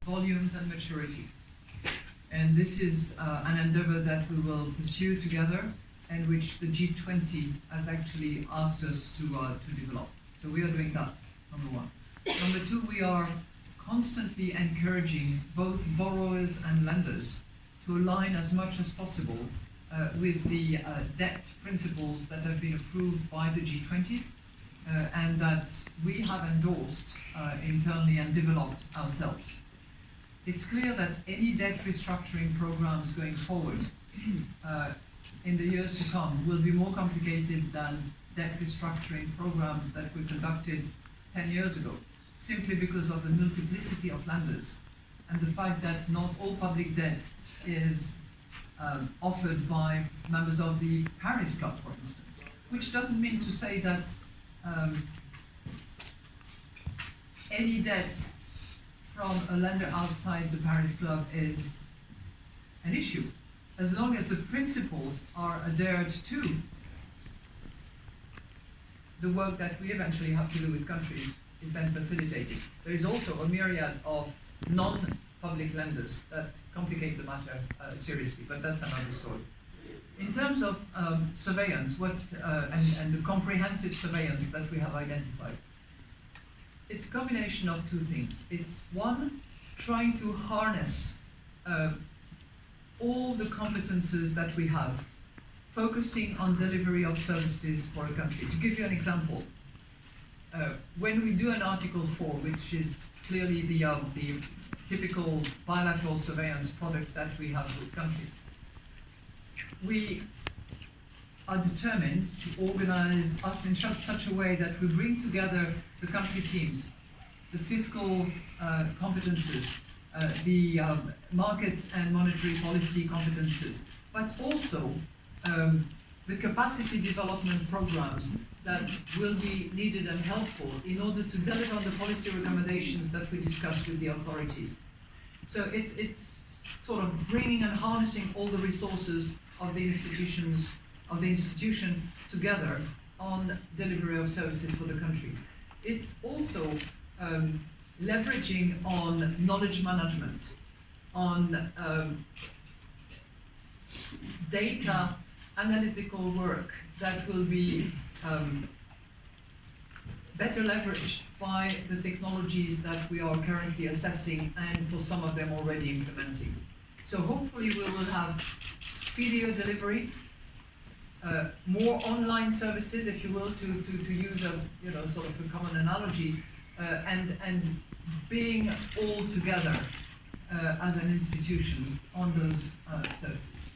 volumes and maturity. And this is an endeavor that we will pursue together, and which the G20 has actually asked us to develop. So we are doing that, number one. Number two, we are constantly encouraging both borrowers and lenders to align as much as possible with the debt principles that have been approved by the G20 and that we have endorsed internally and developed ourselves. It's clear that any debt restructuring programs going forward in the years to come will be more complicated than debt restructuring programs that were conducted 10 years ago, simply because of the multiplicity of lenders and the fact that not all public debt is offered by members of the Paris Club, for instance, which doesn't mean to say that any debt from a lender outside the Paris Club is an issue, as long as the principles are adhered to. The work that we eventually have to do with countries is then facilitated. There is also a myriad of non-public lenders that complicate the matter seriously, but that's another story. In terms of surveillance, and the comprehensive surveillance that we have identified, it's a combination of two things. It's one, trying to harness all the competences that we have, focusing on delivery of services for a country. To give you an example, when we do an Article 4, which is clearly the typical bilateral surveillance product that we have with countries, we are determined to organize us in such a way that we bring together the country teams, the fiscal competences, the market and monetary policy competences, but also the capacity development programs that will be needed and helpful in order to deliver on the policy recommendations that we discussed with the authorities. So it's sort of bringing and harnessing all the resources of the institution together on delivery of services for the country. It's also leveraging on knowledge management, on data analytical work that will be better leveraged by the technologies that we are currently assessing and for some of them already implementing. So hopefully we will have speedier delivery, more online services, if you will, to use a sort of a common analogy, and being all together as an institution on those services.